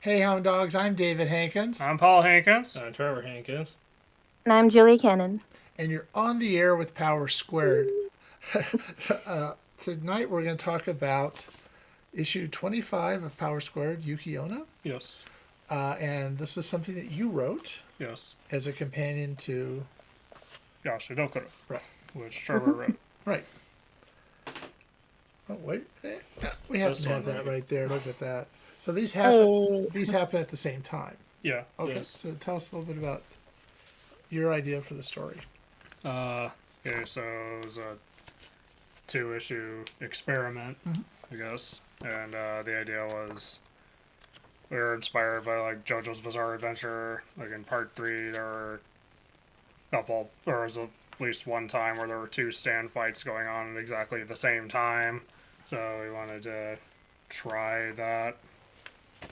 Hey, Hound Dogs, I'm David Hankins, I'm Paul Hankins. I'm Trevor Hankins. And I'm Julie Cannon. and you're on the air with Power Squared. Tonight we're going to talk about issue 25 of Power Squared, Yuki-Onna. Yes. And this is something that you wrote Yes. as a companion to... Yashidokura. Right. Which Trevor wrote. Right. Oh, wait. We have This to have one, that right? right there. Look at that. So these happen, these happen at the same time. Yeah. Okay, Yes. so tell us a little bit about your idea for the story. Okay, so it was a 2-issue experiment, I guess. And the idea was we were inspired by like JoJo's Bizarre Adventure. Like in part 3, there were there was at least one time where there were 2 stand fights going on at exactly the same time. So we wanted to try that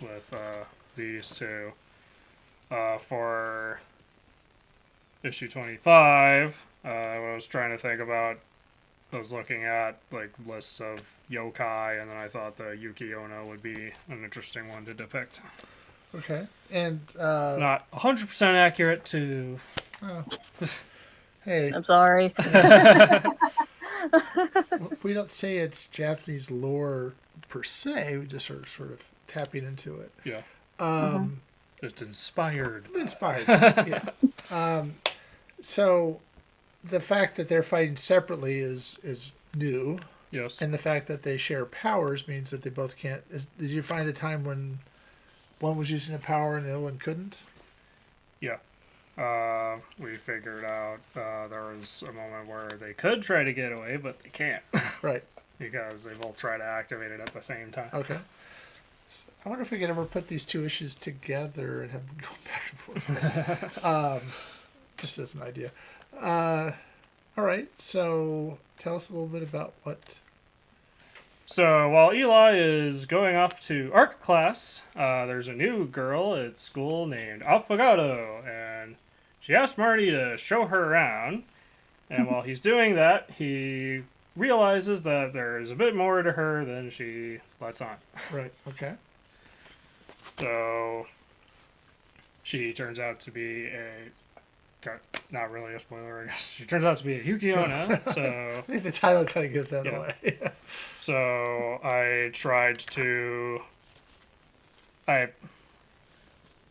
with these two. For issue 25, I was trying to think about, I was looking at like lists of yokai, and then I thought the Yuki-Onna would be an interesting one to depict. Okay, and It's not 100% accurate to... oh, hey, I'm sorry. we don't say it's Japanese lore per se. We just are sort of tapping into it. Yeah. It's inspired. Inspired. Yeah. So the fact that they're fighting separately is new, Yes. and the fact that they share powers means that they both can't. Did you find a time when one was using a power and the other one couldn't? Yeah. We figured out there was a moment where they could try to get away, but they can't. Right. Because they both try to activate it at the same time. Okay. So I wonder if we could ever put these 2 issues together and have them go back and forth. Just as an idea. All right. So tell us a little bit about what. So while Eli is going off to art class, there's a new girl at school named Affogato, and she asked Marty to show her around. And while he's doing that, he realizes that there's a bit more to her than she lets on. Right. Okay. So she turns out to be not really a spoiler, I guess. She turns out to be a Yuki-Onna, so... I think the title kind of gives that Yeah. away. So I tried to... I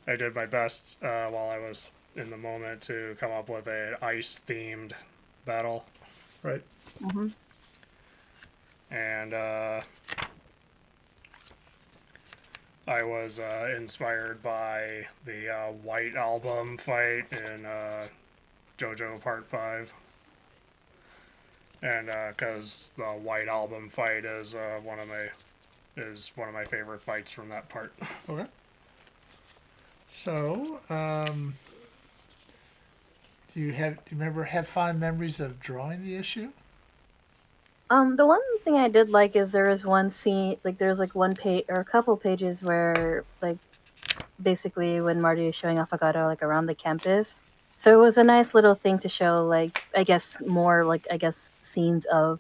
did my best while I was in the moment to come up with an ice-themed battle. Right. And I was inspired by the White Album fight in JoJo Part 5. And because the White Album fight is one of my favorite fights from that part. Okay. So, do you remember have fond memories of drawing the issue? The one thing I did like is there was one scene, like there's like one page or a couple pages where like basically when Marty is showing off Affogato like around the campus. So it was a nice little thing to show, like I guess more like scenes of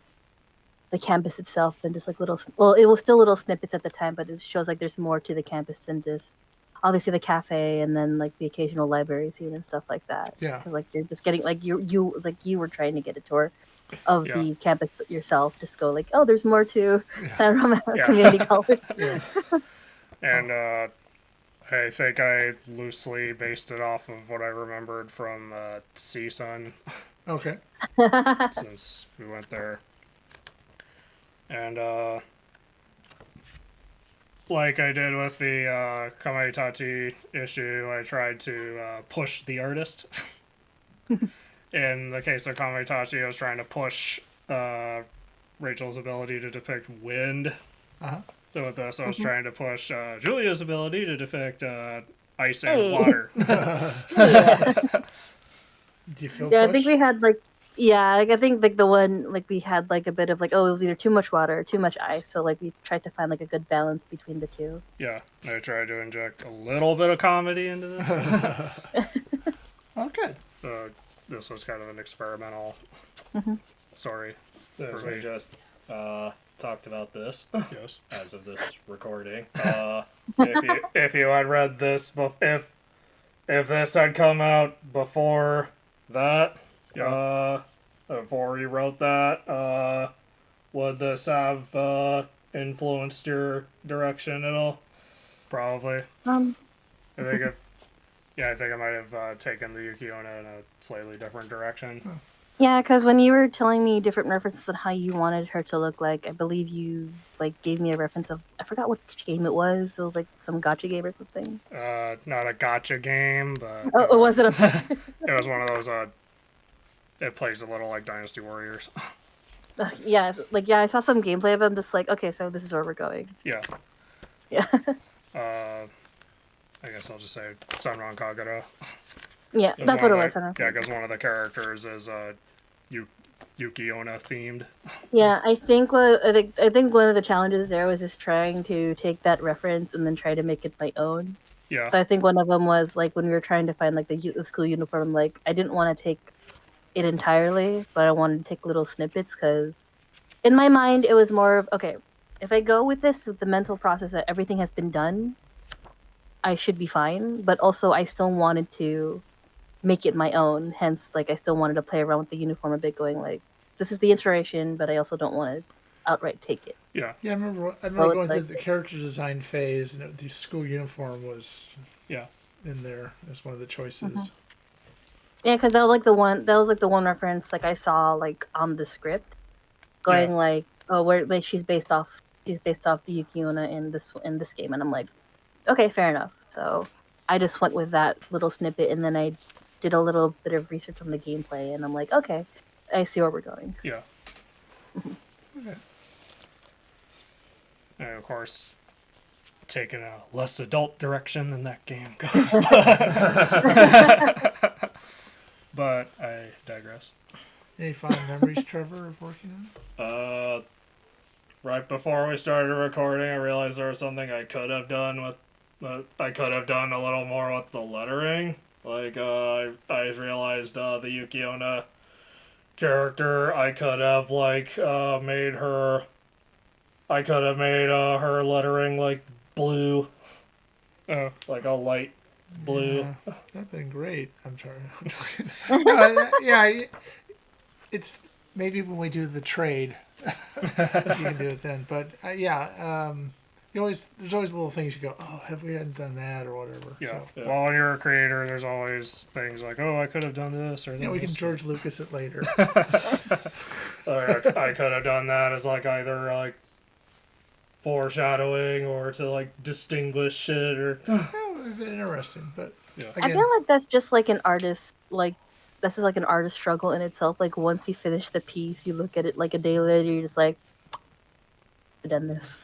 the campus itself than just like little. Well, it was still little snippets at the time, but it shows like there's more to the campus than just obviously the cafe and then like the occasional library scene and stuff like that. Yeah. 'Cause, like you're just getting like you were trying to get a tour of Yeah. the campus yourself. Just go like, oh, there's more to San Romano Yeah. Community College. Yeah. And I think I loosely based it off of what I remembered from CSUN, Okay. since we went there. And like I did with the Kamaitachi issue, I tried to push the artist. In the case of Kamaitachi, I was trying to push Rachel's ability to depict wind. Uh-huh. So with this, I was trying to push Julia's ability to depict ice and Hey. water. Do you feel Yeah, I pushed? think we had like I think like the one like we had like a bit of like, oh, it was either too much water or too much ice, so like we tried to find like a good balance between the two. Yeah, I tried to inject a little bit of comedy into this. Oh, good. This was kind of an experimental story. Since For we me. just talked about this Yes. as of this recording, if you had read this, if this had come out before that, before you wrote that, would this have influenced your direction at all? Probably. I think I think I might have taken the Yuki-Onna in a slightly different direction. Yeah, because when you were telling me different references on how you wanted her to look like, I believe you like gave me a reference of, I forgot what game it was. It was like some gotcha game or something. Not a gotcha game, but Oh, was it a? it was one of those. It plays a little like Dynasty Warriors. Yeah, like I saw some gameplay of him. Just like, okay, so this is where we're going. Yeah. Yeah. I guess I'll just say Sunron Kagura. Yeah, that's what it was. Yeah, because one of the characters is Yuki-Onna themed. Yeah, I think one of the challenges there was just trying to take that reference and then try to make it my own. Yeah. So I think one of them was like when we were trying to find like the school uniform. Like I didn't want to take it entirely, but I wanted to take little snippets because in my mind it was more of, okay, if I go with this with the mental process that everything has been done, I should be fine. But also I still wanted to make it my own. Hence, like I still wanted to play around with the uniform a bit, going like, this is the inspiration, but I also don't want to outright take it. Yeah. Yeah, I remember going through the character design phase, and the school uniform was in there as one of the choices. Mm-hmm. Yeah, because that was like the one reference like I saw like on the script, going like, oh, where like she's based off the Yuki-Onna in this game, and I'm like, okay, fair enough. So I just went with that little snippet, and then I did a little bit of research on the gameplay, and I'm like, okay, I see where we're going. Yeah. Okay. And of course, taking a less adult direction than that game goes. But I digress. Any fond memories, Trevor, of working on? Right before we started recording, I realized there was something I could have done with. I could have done a little more with the lettering. Like I realized the Yuki-Onna character, I could have made her. I could have made her lettering like blue, like a light blue. Yeah, that'd been great. I'm sorry. Yeah, it's maybe when we do the trade, you can do it then. But there's always little things you go, oh, have we hadn't done that or whatever. Yeah. So, yeah. Well, when you're a creator, there's always things like, oh, I could have done this or that. Yeah, we can George Lucas it later. I could have done that as like either like foreshadowing or to like distinguish it or. That would have been interesting, but yeah. I feel like that's just like an artist this is like an artist struggle in itself. Like once you finish the piece, you look at it like a day later, you're just like, I've done this.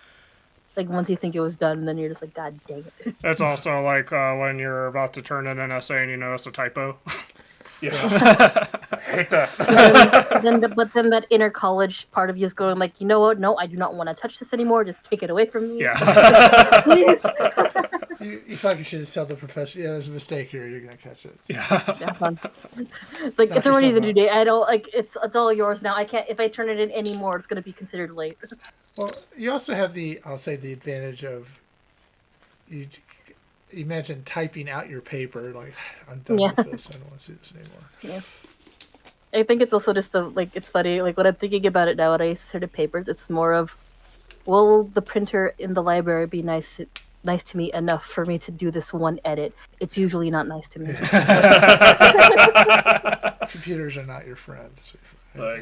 Like once you think it was done, then you're just like, God dang it. It's also like when you're about to turn in an essay and you notice a typo. Yeah. I hate that. But then that inner college part of you is going like, you know what? No, I do not want to touch this anymore. Just take it away from me. Yeah. Please. You fucking should tell the professor, yeah, there's a mistake here. You're gonna catch it. Yeah. Like it's already the due date. I don't like it's all yours now. I can't if I turn it in anymore. It's gonna be considered late. Well, you also have the advantage of you imagine typing out your paper like I'm done with this. I don't want to see this anymore. Yeah. I think it's also just it's funny, like when I'm thinking about it now when I used to sort of papers, it's more of, will the printer in the library be nice to me enough for me to do this one edit? It's usually not nice to me. Computers are not your friends. No,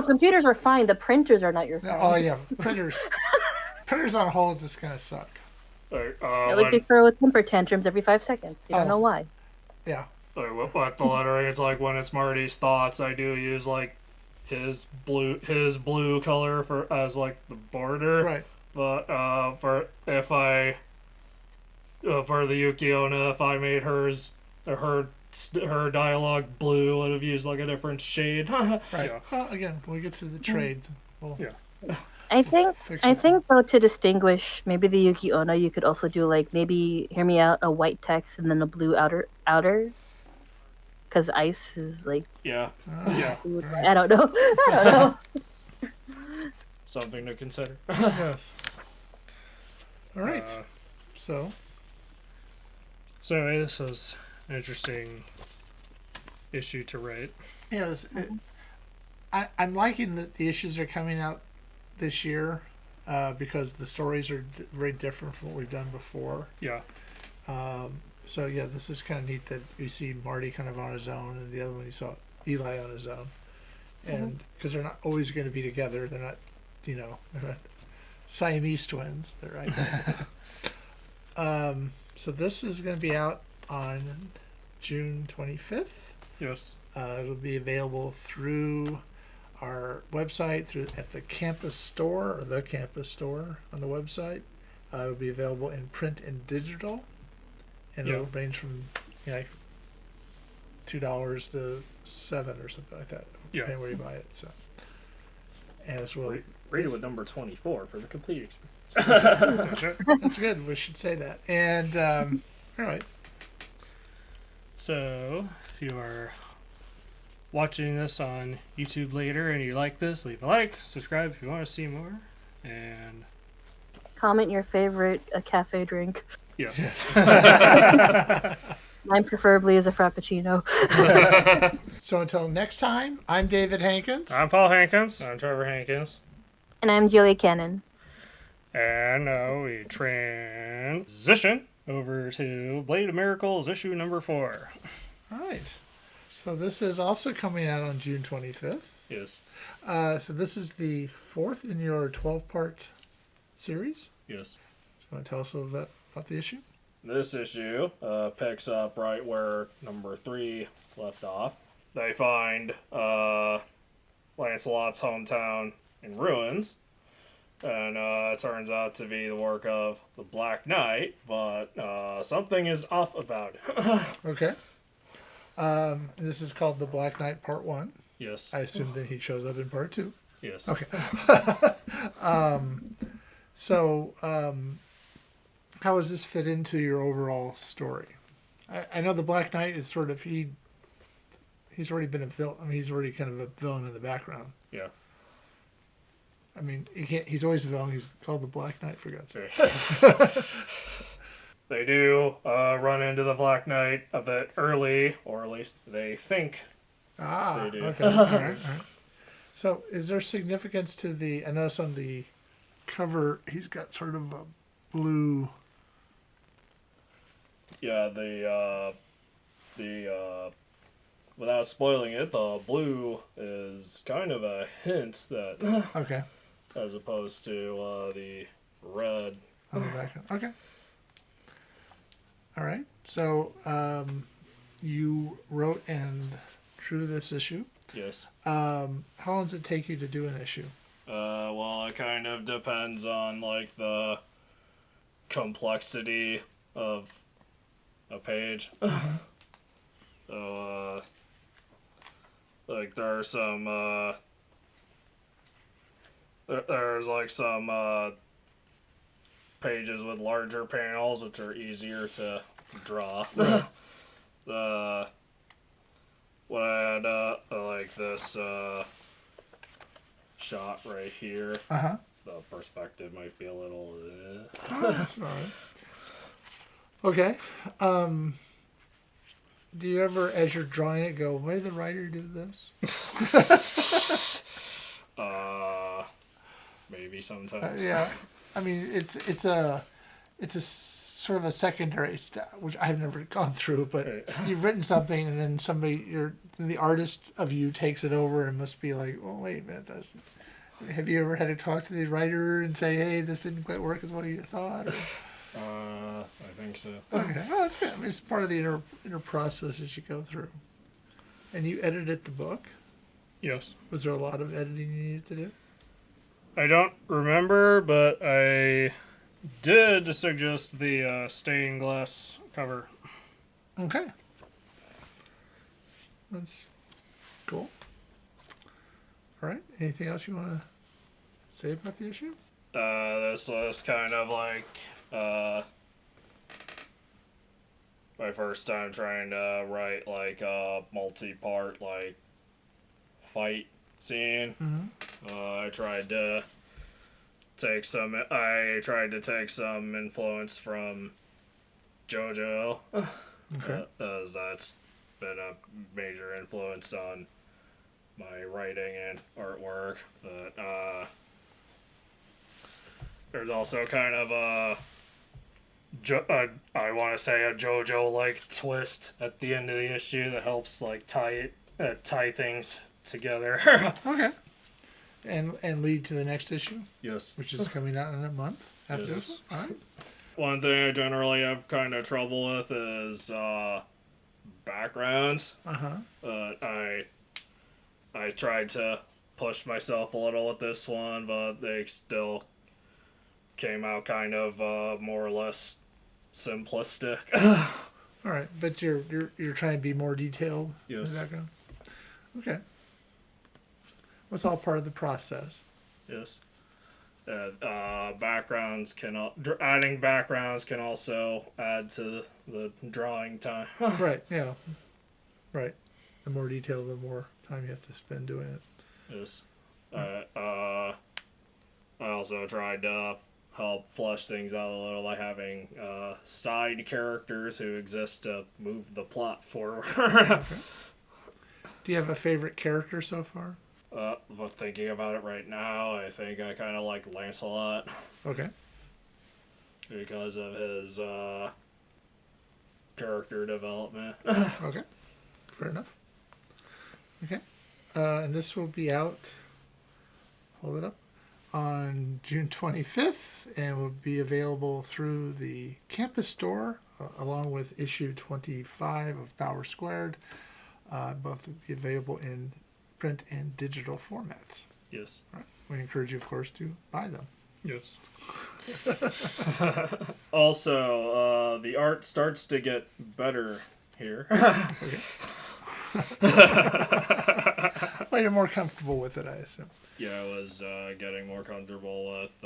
computers are fine. The printers are not your friend. Oh yeah, printers on hold just kind of suck. They throw temper tantrums every 5 seconds. You don't know why. Yeah. With the lettering, it's like when it's Marty's thoughts, I do use like his blue color as like the border. Right. But for the Yuki-Onna, if I made her dialogue blue, I would have used like a different shade. Right. Yeah. Well, again, when we get to the trade, I think though, to distinguish maybe the Yuki-Onna, you could also do like, maybe, hear me out, a white text and then a blue outer. Because ice is like... Yeah. Food. Right. I don't know. Something to consider. Yes. All right. So this was an interesting issue to write. yeah, I'm liking that the issues are coming out this year because the stories are very different from what we've done before. Yeah. So yeah, this is kind of neat that you see Marty kind of on his own, and the other one you saw Eli on his own, and because they're not always going to be together, they're not, they're not Siamese twins. They're right. So this is going to be out on June 25th. Yes. It'll be available through our website, at the campus store or the campus store on the website. It'll be available in print and digital, and it'll range from like $2 to $7 or something like that, depending where you buy it. So, and it's really Rate it with number 24 for the complete experience. that's good. We should say that. And all right. So, if you are watching this on YouTube later and you like this, leave a like, subscribe if you want to see more, and Comment your favorite cafe drink. yes. Mine preferably is a Frappuccino. So until next time, I'm David Hankins. I'm Paul Hankins, I'm Trevor Hankins. And I'm Julie Cannon. and now we transition over to Blade of Miracles issue number 4. All right. So this is also coming out on June 25th. Yes. So this is the 4th in your 12-part series. Yes. Do you want to tell us a little bit about the issue? This issue picks up right where number 3 left off. They find Lancelot's hometown in ruins, and it turns out to be the work of the Black Knight, but something is off about it. Okay. This is called The Black Knight Part 1. Yes. I assume that he shows up in Part 2. Yes. Okay. So, how does this fit into your overall story? I know the Black Knight is sort of he's already been a villain. I mean, he's already kind of a villain in the background. Yeah. I mean, he's always a villain. He's called the Black Knight, for God's sake. They do run into the Black Knight a bit early, or at least they think. Ah, They do. okay. All right. So, is there significance to I notice on the cover, he's got sort of a blue. Yeah, without spoiling it, the blue is kind of a hint that, Okay. as opposed to the red. On the background. Okay. All right. So, you wrote and drew this issue. Yes. How long does it take you to do an issue? Well, it kind of depends on, like, the complexity of a page. So, like, there are some, there's, like, some, pages with larger panels, which are easier to draw. What I had, like, this, shot right here. Uh-huh. The perspective might be a little. Oh, that's all right. Okay. Do you ever, as you're drawing it, go, why did the writer do this? Maybe sometimes. Yeah. I mean, it's a sort of a secondary step, which I've never gone through, but you've written something and then the artist of you takes it over and must be like, oh, wait a minute, have you ever had to talk to the writer and say, hey, this didn't quite work as well you thought? Or, I think so. okay, well, that's good. I mean, it's part of the inner process as you go through. And you edited the book? Yes. Was there a lot of editing you needed to do? I don't remember, but I did suggest the stained glass cover. Okay. That's cool. All right. Anything else you want to say about the issue? This was kind of like my first time trying to write like a multi-part like fight scene. Mm-hmm. I tried to I tried to take some influence from JoJo, Okay. as that's been a major influence on my writing and artwork. But there's also kind of I want to say a JoJo like twist at the end of the issue that helps like tie things together. Okay. And lead to the next issue, Yes. which is coming out in a month after Yes. this one. All right. One thing I generally have kind of trouble with is backgrounds. Uh-huh. I tried to push myself a little with this one, but they still came out kind of more or less simplistic. All right, but you're trying to be more detailed. Yes. In the background? Okay. Well, it's all part of the process. Yes. Backgrounds adding backgrounds can also add to the drawing time. Right. Yeah. Right. The more detail, the more time you have to spend doing it. Yes. I also tried to help flesh things out a little by having side characters who exist to move the plot forward. Do you have a favorite character so far? But thinking about it right now, I think I kind of like Lancelot Okay. because of his character development. Okay. Fair enough. Okay. And this will be out, hold it up, on June 25th and will be available through the campus store along with issue 25 of Power Squared. Both will be available in print and digital formats. Yes. Right. We encourage you, of course, to buy them. Yes. Also, the art starts to get better here. Okay. Well, you're more comfortable with it, I assume. Yeah, I was getting more comfortable with.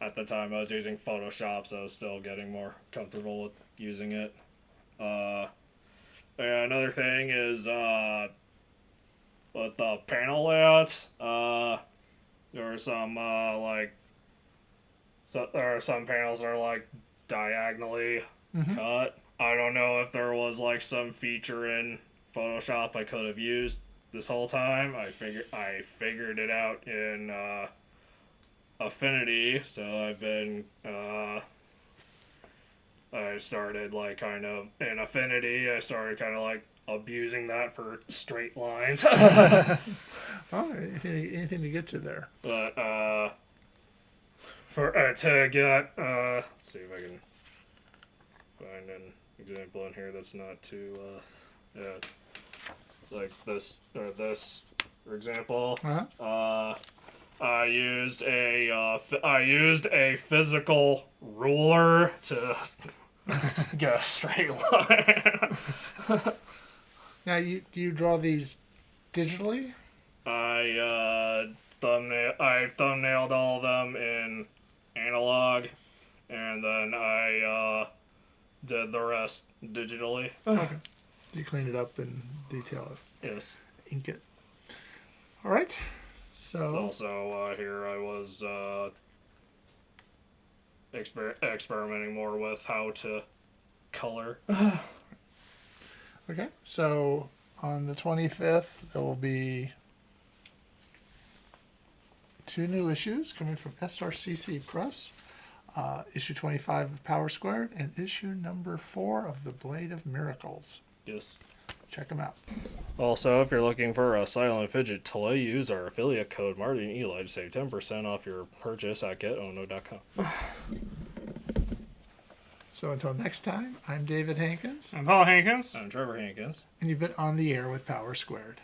At the time, I was using Photoshop, so I was still getting more comfortable with using it. Another thing is with the panel layouts. There are some there are some panels that are like diagonally cut. I don't know if there was like some feature in Photoshop I could have used this whole time. I figured it out in Affinity, so I've been I started like kind of in Affinity. I started kind of like abusing that for straight lines. Oh, anything to get you there. But for to get let's see if I can find an example in here that's not too like this or this, for example. Uh-huh. I used a physical ruler to get a straight line. Now, do you draw these digitally? I thumbnailed all of them in analog, and then I did the rest digitally. Okay. You clean it up and detail it. Yes. Ink it. All right. So. Also, here I was experimenting more with how to color. Okay. So on the 25th, there will be 2 new issues coming from SRCC Press. Issue 25 of Power Squared and issue number 4 of The Blade of Miracles. Yes. Check them out. Also, if you're looking for a silent fidget toy, use our affiliate code Marty and Eli to save 10% off your purchase at getono.com. So until next time, I'm David Hankins, I'm Paul Hankins. I'm Trevor Hankins. and you've been on the air with Power Squared.